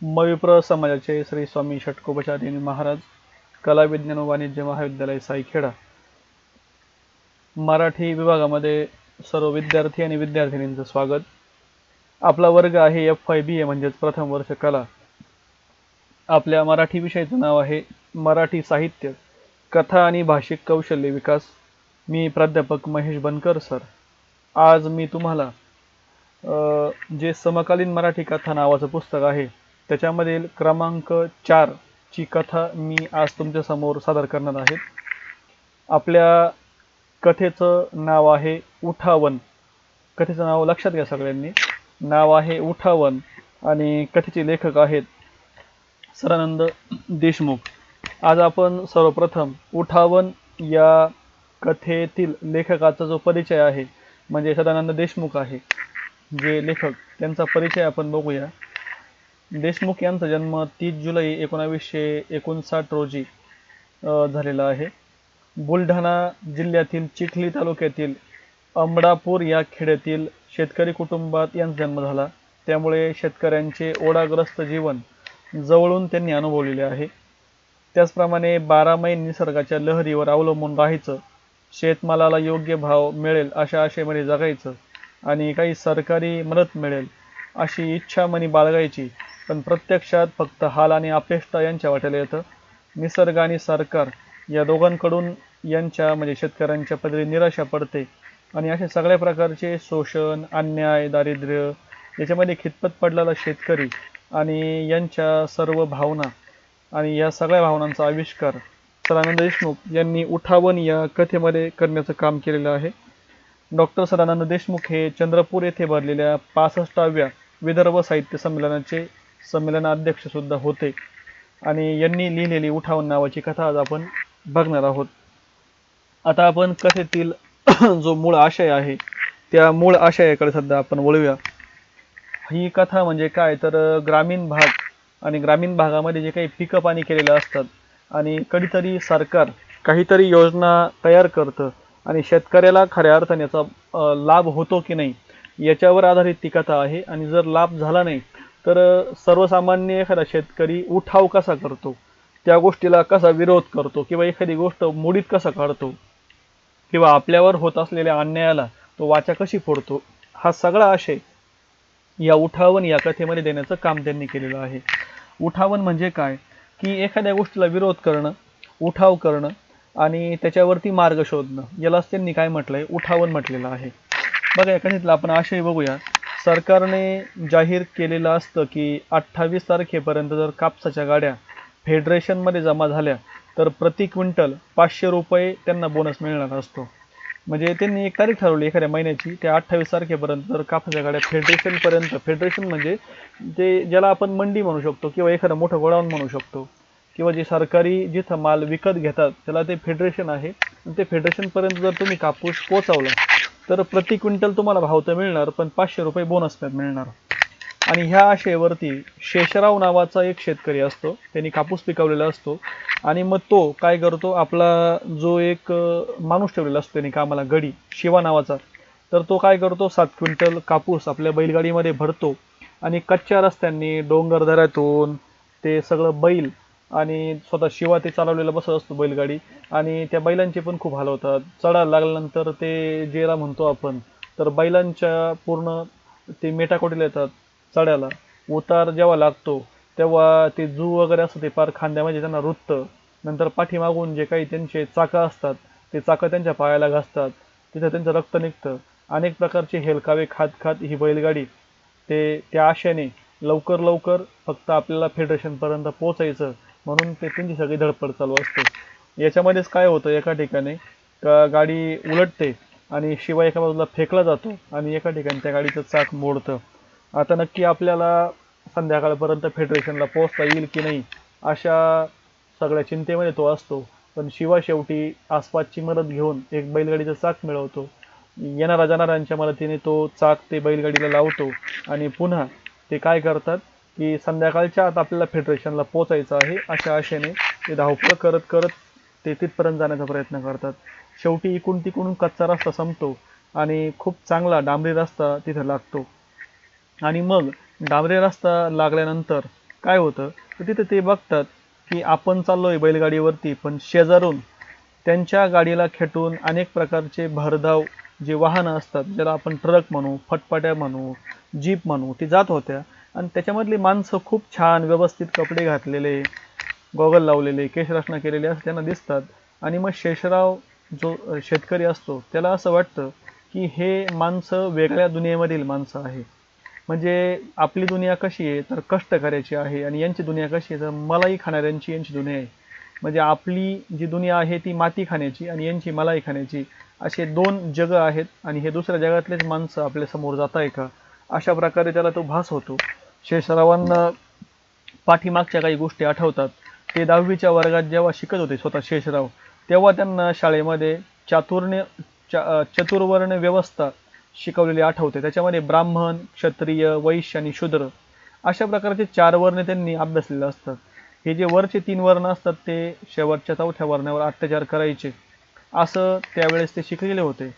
मविप्र समाजाचे श्री स्वामी षटकोपचार्य महाराज, कला विज्ञान व वाणिज्य महाविद्यालय सायखेडा, मराठी विभागामध्ये सर्व विद्यार्थी आणि विद्यार्थिनींचं स्वागत. आपला वर्ग आहे FYBA म्हणजेच प्रथम वर्ष कला. आपल्या मराठी विषयाचं नाव आहे मराठी साहित्य, कथा आणि भाषिक कौशल्य विकास. मी प्राध्यापक महेश बनकर सर. आज मी तुम्हाला जे समकालीन मराठी कथा नावाचं पुस्तक आहे त्याच्यामधील क्रमांक 4 ची कथा मी आज तुमच्या समोर सादर करणार आहे. आपल्या कथेचं नाव आहे उठावन. कथेचं नाव लक्षात घ्या सगळ्यांनी, नाव आहे उठावन आणि कथेचे लेखक आहेत सदानंद देशमुख. आज आपण सर्वप्रथम उठावन या कथेतील लेखकाचा जो परिचय आहे म्हणजे सदानंद देशमुख आहे जे लेखक, त्यांचा परिचय आपण बघूया. देशमुख यांचा जन्म 30 जुलै 1959 रोजी झालेला आहे. बुलढाणा जिल्ह्यातील चिखली तालुक्यातील अमडापूर या खेड्यातील शेतकरी कुटुंबात यांचा जन्म झाला. त्यामुळे शेतकऱ्यांचे ओढाग्रस्त जीवन जवळून त्यांनी अनुभवलेले आहे. त्याचप्रमाणे 12 महिने निसर्गाच्या लहरीवर अवलंबून राहायचं, शेतमालाला योग्य भाव मिळेल अशा आशेमध्ये जगायचं आणि काही सरकारी मदत मिळेल अशी इच्छा मनी बाळगायची. पण प्रत्यक्षात फक्त हाल आणि अपेष्टा यांच्या वाट्याला येतं. निसर्ग आणि सरकार या दोघांकडून यांच्या म्हणजे शेतकऱ्यांच्या पदरी निराशा पडते आणि असे सगळ्या प्रकारचे शोषण, अन्याय, दारिद्र्य याच्यामध्ये खितपत पडलेला शेतकरी आणि यांच्या सर्व भावना आणि या सगळ्या भावनांचा आविष्कार सदानंद देशमुख यांनी उठावन या कथेमध्ये करण्याचं काम केलेलं आहे. डॉक्टर सदानंद देशमुख हे चंद्रपूर येथे भरलेल्या 65व्या विदर्भ साहित्य संमेलनाचे संमेलनाध्यक्ष सुद्धा होते आणि यांनी लिहिलेली उठावन नावाची कथा आज आपण बघणार आहोत. आता आपण कथेतील जो मूळ आशय आहे त्या मूळ आशयाकडे सध्या आपण वळूया. ही कथा म्हणजे काय तर ग्रामीण भाग आणि ग्रामीण भागामध्ये जे काही पिकं पाणी केलेलं असतात आणि कधीतरी सरकार काहीतरी योजना तयार करतं आणि शेतकऱ्याला खऱ्या अर्थाने याचा लाभ होतो की नाही याच्यावर आधारित ती कथा आहे. आणि जर लाभ झाला नाही तर सर्वसामान्य एखादा शेतकरी उठाव कसा करतो, त्या गोष्टीला कसा विरोध करतो किंवा एखादी गोष्ट मोडीत कसा काढतो किंवा आपल्यावर होत असलेल्या अन्यायाला तो वाचा कशी फोडतो, हा सगळा आशय या उठावन या कथेमध्ये देण्याचं काम त्यांनी केलेलं आहे. उठावन म्हणजे काय की एखाद्या गोष्टीला विरोध करणं, उठाव करणं आणि त्याच्यावरती मार्ग शोधणं, यालाच त्यांनी काय म्हटलंय, उठावन म्हटलेलं आहे. बघा या कथेतला आपण आशय बघूया. सरकारने जाहीर केलेलं असतं की 28 तारखेपर्यंत जर कापसाच्या गाड्या फेडरेशनमध्ये जमा झाल्या तर प्रति क्विंटल 500 रुपये त्यांना बोनस मिळणार असतो. म्हणजे त्यांनी एक तारीख ठरवली एखाद्या महिन्याची, त्या 28 तारखेपर्यंत जर कापसाच्या गाड्या फेडरेशनपर्यंत, फेडरेशन म्हणजे ते ज्याला आपण मंडी म्हणू शकतो किंवा एखादं मोठं गोडाऊन म्हणू शकतो किंवा जे सरकारी जिथं माल विकत घेतात त्याला ते फेडरेशन आहे. ते फेडरेशनपर्यंत जर तुम्ही कापूस पोचवला तर प्रति क्विंटल तुम्हाला भाव तर मिळणार पण 500 रुपये बोनस मिळणार. आणि ह्या आशयावरती शेषराव नावाचा एक शेतकरी असतो, त्यांनी कापूस पिकवलेला असतो आणि मग तो काय करतो, आपला जो एक माणूस ठेवलेला असतो त्यांनी कामाला, गडी शिवा नावाचा, तर तो काय करतो 7 क्विंटल कापूस आपल्या बैलगाडीमध्ये भरतो आणि कच्च्या रस्त्यांनी डोंगरदऱ्यातून ते सगळं बैल आणि स्वतः शिवा ते चालवलेला बसत असतो बैलगाडी आणि त्या बैलांचे पण खूप हाल होतात. चढायला लागल्यानंतर ते जेला म्हणतो आपण, तर बैलांच्या पूर्ण ते मेटाकोटीला येतात चढायला. उतार जेव्हा लागतो तेव्हा ते जू वगैरे असतं ते पार खांद्यामध्ये त्यांना रुततं. नंतर पाठीमागून जे काही त्यांचे चाकं असतात ते चाकं त्यांच्या पायाला घासतात, तिथं त्यांचं रक्त निघतं. अनेक प्रकारचे हेलकावे खात खात ही बैलगाडी ते त्या आशेने लवकर लवकर फक्त आपल्याला फेडरेशनपर्यंत पोहोचायचं म्हणून ते त्यांची सगळी धडपड चालू असते. याच्यामध्येच काय होतं, एका ठिकाणी गाडी उलटते आणि शिवाय एका बाजूला फेकला जातो आणि एका ठिकाणी त्या गाडीचं चाक मोडतं. आता नक्की आपल्याला संध्याकाळपर्यंत फेडरेशनला पोहोचता येईल की नाही अशा सगळ्या चिंतेमध्ये तो असतो. पण शिवा शेवटी आसपासची मदत घेऊन एक बैलगाडीचं चाक मिळवतो. येणाऱ्या जाणाऱ्यांच्या मदतीने तो चाक ते बैलगाडीला लावतो आणि पुन्हा ते काय करतात की संध्याकाळच्या आत आपल्याला फेडरेशनला पोचायचं आहे अशा आशेने ते धावपळ करत करत ते तिथपर्यंत जाण्याचा प्रयत्न करतात. शेवटी इकडून तिकडून कच्चा रस्ता संपतो आणि खूप चांगला डांबरी रस्ता तिथं लागतो. आणि मग डांबरी रस्ता लागल्यानंतर काय होतं तर तिथे ते बघतात की आपण चाललोय बैलगाडीवरती, पण शेजारून त्यांच्या गाडीला खेटून अनेक प्रकारचे भरधाव जे वाहनं असतात, ज्याला आपण ट्रक म्हणू, फटफट्या म्हणू, जीप म्हणू, ती जात होत्या. आणि त्याच्यामधली माणसं खूप छान व्यवस्थित कपडे घातलेले, गॉगल लावलेले, केशरचना केलेले असं त्यांना दिसतात. आणि मग शेषराव जो शेतकरी असतो त्याला असं वाटतं की हे माणसं वेगळ्या दुनियेमधील माणसं आहे. म्हणजे आपली दुनिया कशी आहे तर कष्ट करायची आहे, आणि यांची दुनिया कशी आहे तर मलाई खाणाऱ्यांची यांची दुनिया आहे. म्हणजे आपली जी दुनिया आहे ती माती खाण्याची आणि यांची मलाई खाण्याची, असे दोन जग आहेत. आणि हे दुसऱ्या जगातलेच माणसं आपल्या समोर जात आहे का, अशा प्रकारे त्याला तो भास होतो. शेषरावांना पाठीमागच्या काही गोष्टी आठवतात. ते 10वीच्या वर्गात जेव्हा शिकत होते स्वतः शेषराव, तेव्हा त्यांना शाळेमध्ये चातुर्ण्य चतुर्वर्ण व्यवस्था शिकवलेली आठवते. त्याच्यामध्ये ब्राह्मण, क्षत्रिय, वैश्य आणि शूद्र अशा प्रकारचे 4 वर्ण त्यांनी अभ्यासलेले असतात. हे जे वरचे 3 वर्ण असतात ते शेवटच्या 4थ्या वर्णावर अत्याचार करायचे, असं त्यावेळेस ते शिकलेले होते.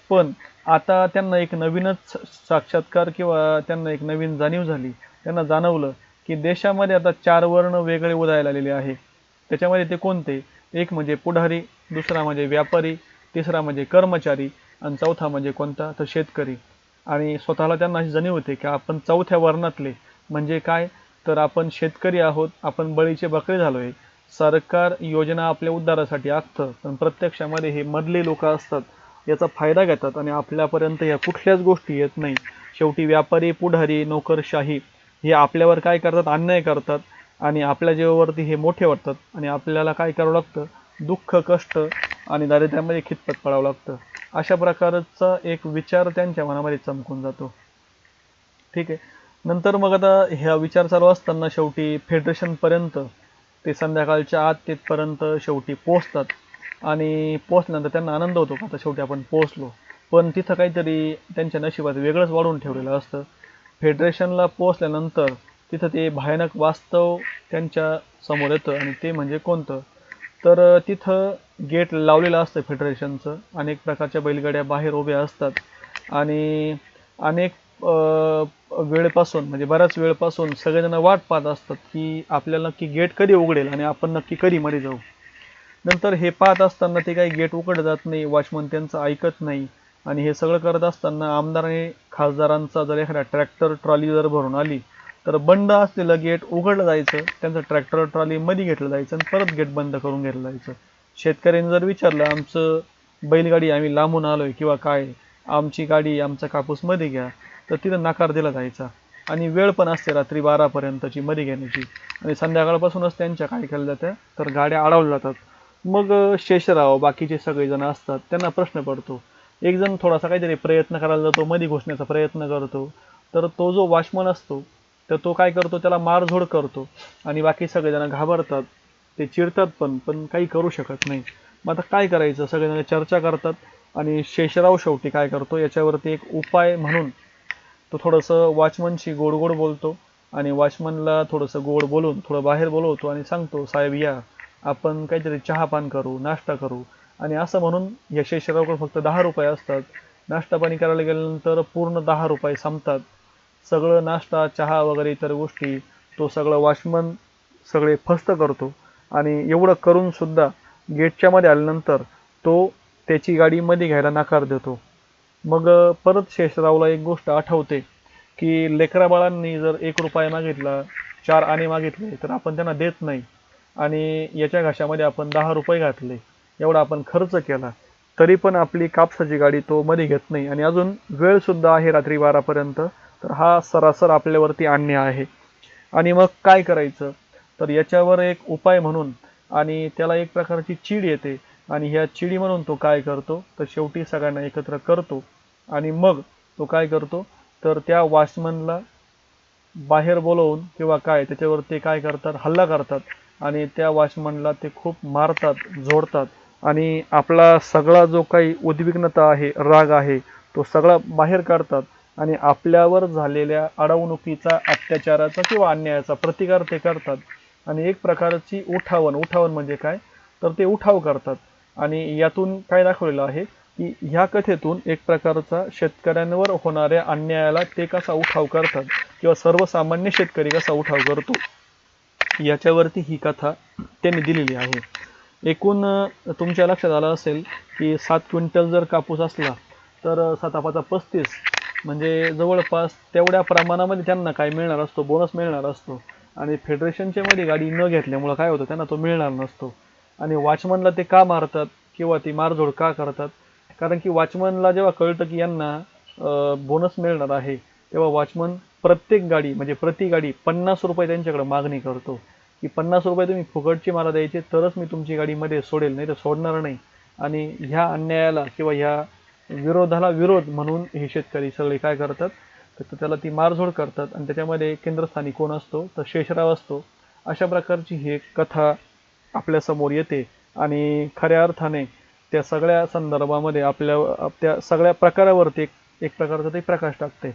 पण आता त्यांना एक नवीनच साक्षात्कार किंवा त्यांना एक नवीन जाणीव झाली. त्यांना जाणवलं की देशामध्ये आता 4 वर्ण वेगळे उदयाला आलेले आहे. त्याच्यामध्ये ते कोणते? एक म्हणजे पुढारी, दुसरा म्हणजे व्यापारी, तिसरा म्हणजे कर्मचारी आणि चौथा म्हणजे कोणता तर शेतकरी. आणि स्वतःला त्यांना अशी जाणीव होते की आपण 4थ्या वर्णातले. म्हणजे काय तर आपण शेतकरी आहोत, आपण बळीचे बकरे झालोय. सरकार योजना आपल्या उद्धारासाठी आखतं, पण प्रत्यक्षामध्ये हे मधले लोक असतात, याचा फायदा घेतात आणि आपल्यापर्यंत या कुठल्याच गोष्टी येत नाही. शेवटी व्यापारी, पुढारी, नोकरशाही हे आपल्यावर काय करतात, अन्याय करतात आणि आपल्या जीवावरती हे मोठे वाटतात आणि आपल्याला काय करावं लागतं, दुःख, कष्ट आणि दारिद्र्यामध्ये खितपत पडावं लागतं. अशा प्रकारचा एक विचार त्यांच्या मनामध्ये चमकून जातो. ठीक आहे. नंतर मग आता ह्या विचार चालू असताना शेवटी फेडरेशनपर्यंत ते संध्याकाळच्या आत तिथपर्यंत शेवटी पोहोचतात. आणि पोहोचल्यानंतर त्यांना आनंद होतो, आता शेवटी आपण पोहोचलो. पण तिथं काहीतरी त्यांच्या नशिबात वेगळंच वाढून ठेवलेलं असतं. फेडरेशनला पोहोचल्यानंतर तिथं ते भयानक वास्तव त्यांच्या समोर येतं, आणि ते म्हणजे कोणतं तर तिथं गेट लावलेलं असतं फेडरेशनचं. अनेक प्रकारच्या बैलगाड्या बाहेर उभ्या असतात आणि अनेक वेळेपासून म्हणजे बऱ्याच वेळपासून सगळेजण वाट पाहत असतात की आपल्याला नक्की गेट कधी उघडेल आणि आपण नक्की कधी मध्ये जाऊ. नंतर हे पाहत असताना ते काही गेट उघडलं जात नाही, वॉचमन त्यांचं ऐकत नाही. आणि हे सगळं करत असताना आमदाराने खासदारांचा जर एखादा ट्रॅक्टर ट्रॉली जर भरून आली तर बंद असलेलं गेट उघडलं जायचं, त्यांचं ट्रॅक्टर ट्रॉली मध्ये घेतलं जायचं आणि परत गेट बंद करून घेतलं जायचं. शेतकऱ्यांनी जर विचारलं आमचं बैलगाडी आम्ही लांबून आलोय किंवा काय, आमची गाडी आमचा कापूस मध्ये घ्या, तर तिथं नकार दिला जायचा. आणि वेळ पण असते रात्री 12पर्यंतची मध्ये घेण्याची. आणि संध्याकाळपासूनच त्यांच्या काय केल्या जात्या तर गाड्या अडवल्या जातात. मग शेषराव बाकीचे सगळेजण असतात, त्यांना प्रश्न पडतो. एक जण थोडासा काहीतरी प्रयत्न करायला जातो, मध्ये घुसण्याचा प्रयत्न करतो, तर तो जो वॉचमन असतो तर तो काय करतो, त्याला मारझोड करतो. आणि बाकी सगळेजण घाबरतात, ते चिडतात पण काही करू शकत नाही. मग आता काय करायचं, सगळेजण चर्चा करतात. आणि शेषराव शेवटी काय करतो, याच्यावरती एक उपाय म्हणून तो थोडंसं वॉचमनशी गोड गोड बोलतो. आणि वॉचमनला थोडंसं गोड बोलून थोडं बाहेर बोलवतो आणि सांगतो, साहेब या, आपण काहीतरी चहापान करू, नाश्ता करू. आणि असं म्हणून या शेषरावकडे फक्त 10 रुपये असतात. नाश्ता पाणी करायला गेल्यानंतर पूर्ण 10 रुपये संपतात. सगळं नाश्ता, चहा वगैरे इतर गोष्टी तो सगळं वॉचमन सगळे फस्त करतो. आणि एवढं करून सुद्धा गेटच्या मध्ये आल्यानंतर तो त्याची गाडी मध्ये घ्यायला नकार देतो. मग परत शेषरावला एक गोष्ट आठवते की लेकराबाळांनी जर 1 रुपया मागितला, 4 आणे मागितले तर आपण त्यांना देत नाही. आणि याच्या घशामध्ये आपण 10 रुपये घातले, एवढा आपण खर्च केला, तरी पण आपली कापसाची गाडी तो मध्ये घेत नाही. आणि अजून वेळ सुद्धा आहे रात्री 12पर्यंत, तर हा सरासर आपल्यावरती अन्याय आहे. आणि मग काय करायचं तर याच्यावर एक उपाय म्हणून, आणि त्याला एक प्रकारची चीड येते. आणि ह्या चिडी म्हणून तो काय करतो तर शेवटी सगळ्यांना एकत्र करतो. आणि मग तो काय करतो तर त्या वॉचमनला बाहेर बोलवून किंवा काय त्याच्यावर ते काय करतात, हल्ला करतात. आणि त्या वॉचमनला ते खूप मारतात, झोडतात. आणि आपला सगळा जो काही उद्विग्नता आहे, राग आहे, तो सगळा बाहेर काढतात. आणि आपल्यावर झालेल्या अडवणुकीचा, अत्याचाराचा किंवा अन्यायाचा प्रतिकार ते करतात. आणि एक प्रकारची उठावन म्हणजे काय तर ते उठाव करतात. आणि यातून काय दाखवलेलं आहे की ह्या कथेतून एक प्रकारचा शेतकऱ्यांवर होणाऱ्या अन्यायाला ते कसा उठाव करतात किंवा सर्वसामान्य शेतकरी कसा उठाव करतो याच्यावरती ही कथा त्यांनी दिलेली आहे. एकूण तुमच्या लक्षात आलं असेल की 7 क्विंटल जर कापूस असला तर 7×5 = 35, म्हणजे जवळपास तेवढ्या प्रमाणामध्ये त्यांना काय मिळणार असतो, बोनस मिळणार असतो. आणि फेडरेशनच्या मध्ये गाडी न घेतल्यामुळं काय होतं, त्यांना तो मिळणार नसतो. आणि वॉचमनला ते का मारतात किंवा ती मारझोड का करतात, कारण की वॉचमनला जेव्हा कळतं की यांना बोनस मिळणार आहे, तेव्हा वॉचमन प्रत्येक गाडी म्हणजे प्रति गाडी 50 रुपये त्यांच्याकडे मागणी करतो की 50 रुपये तुम्ही फुकटची मला द्यायचे तरच मी तुमची गाडीमध्ये सोडेल, नाही तर सोडणार नाही. आणि ह्या अन्यायाला किंवा ह्या विरोधाला विरोध म्हणून हे शेतकरी सगळे काय करतात, तर त्याला ती मारझोड करतात. आणि त्याच्यामध्ये केंद्रस्थानी कोण असतो, तर शेषराव असतो. अशा प्रकारची ही एक कथा आपल्यासमोर येते आणि खऱ्या अर्थाने त्या सगळ्या संदर्भामध्ये त्या सगळ्या प्रकारावरती एक प्रकारचा ते प्रकाश टाकते.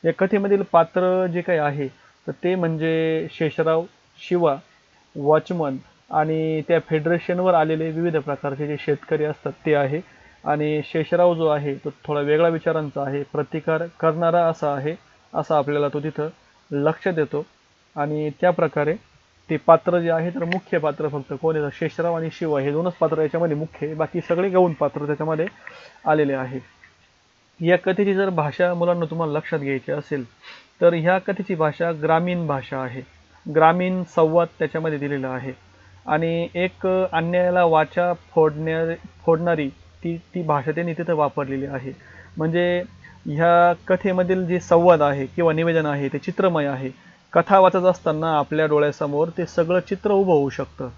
या कथेमधील पात्र जे काही आहे तर ते म्हणजे शेषराव, शिवा, वॉचमन आणि त्या फेडरेशनवर आलेले विविध प्रकारचे जे शेतकरी असतात ते आहे. आणि शेषराव जो आहे तो थोडा वेगळा विचारांचा आहे, प्रतिकार करणारा असा आहे, असा आपल्याला तो तिथं लक्षात येतो. आणि त्या प्रकारे ते पात्र जे आहे तर मुख्य पात्र फक्त कोण आहे, शेषराव आणि शिवा हे दोनच पात्र याच्यामध्ये मुख्य आहे, बाकी सगळे गौण पात्र त्याच्यामध्ये आलेले आहे. या कथेची जर भाषा मुलांना तुम्हाला लक्षात घ्यायची असेल तर ह्या कथेची भाषा ग्रामीण भाषा आहे, ग्रामीण संवाद त्याच्यामध्ये दिलेला आहे. आणि एक अन्यायाला वाचा फोडणारी ती भाषा त्यांनी तिथं वापरलेली आहे. म्हणजे ह्या कथेमधील जे संवाद आहे किंवा निवेदन आहे ते चित्रमय आहे. कथा वाचत असताना आपल्या डोळ्यासमोर ते सगळं चित्र उभं होऊ शकतं.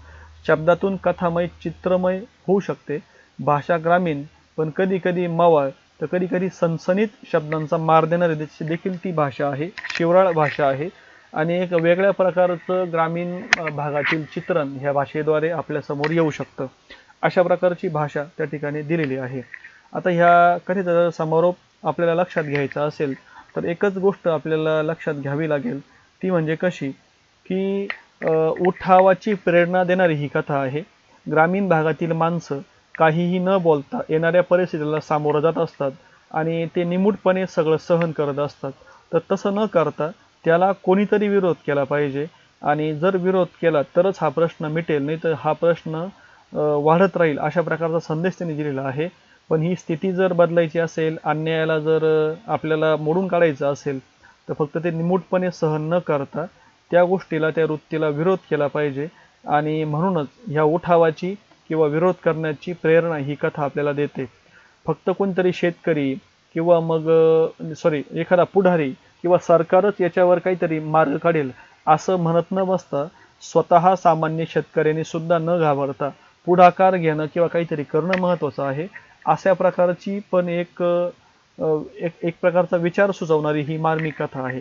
शब्दातून कथामय चित्रमय होऊ शकते. भाषा ग्रामीण पण कधी कधी मवाळ तर कधी कधी सनसनीत शब्दांचा मार देणारी देखील ती भाषा आहे, शिवराळ भाषा आहे. आणि एक वेगळ्या प्रकारचं ग्रामीण भागातील चित्रण ह्या भाषेद्वारे आपल्यासमोर येऊ शकतं. अशा प्रकारची भाषा त्या ठिकाणी दिलेली आहे. आता ह्या कथेचा जर समारोप आपल्याला लक्षात घ्यायचा असेल तर एकच गोष्ट आपल्याला लक्षात घ्यावी लागेल, ती म्हणजे कशी की उठावाची प्रेरणा देणारी ही कथा आहे. ग्रामीण भागातील माणसं काहीही न बोलता येणाऱ्या परिस्थितीला सामोरं जात असतात आणि ते निमूटपणे सगळं सहन करत असतात. तर तसं न करता त्याला कोणीतरी विरोध केला पाहिजे आणि जर विरोध केला तरच हा प्रश्न मिटेल, नाही तर हा प्रश्न वाढत राहील, अशा प्रकारचा संदेश त्यांनी दिलेला आहे. पण ही स्थिती जर बदलायची असेल, अन्यायाला जर आपल्याला मोडून काढायचं असेल तर फक्त ते निमूटपणे सहन न करता त्या गोष्टीला, त्या वृत्तीला विरोध केला पाहिजे. आणि म्हणूनच ह्या उठावाची किंवा विरोध करण्याची प्रेरणा ही कथा आपल्याला देते. फक्त कोणतरी शेतकरी किंवा मग एखादा पुढारी किंवा सरकारच याच्यावर काहीतरी मार्ग काढेल असं म्हणत न बसता स्वतः सामान्य शेतकऱ्यांनी सुद्धा न घाबरता पुढाकार घेणं किंवा काहीतरी करणं महत्त्वाचं आहे. अशा प्रकारची पण एक एक प्रकारचा विचार सुचवणारी ही मार्मिक कथा आहे.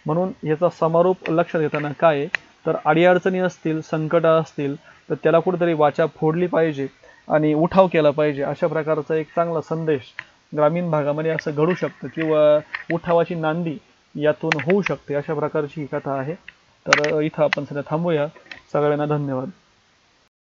म्हणून याचा समारोप लक्षात घेताना काय तर अडीअडचणी असतील, संकट असतील तर त्याला कुठेतरी वाचा फोडली पाहिजे आणि उठाव केला पाहिजे. अशा प्रकारचा एक चांगला संदेश ग्रामीण भागामध्ये असं घडू शकतं किंवा उठावाची नांदी यातून होऊ शकते, अशा प्रकारची ही कथा आहे. तर इथं आपण सध्या थांबूया. सगळ्यांना धन्यवाद.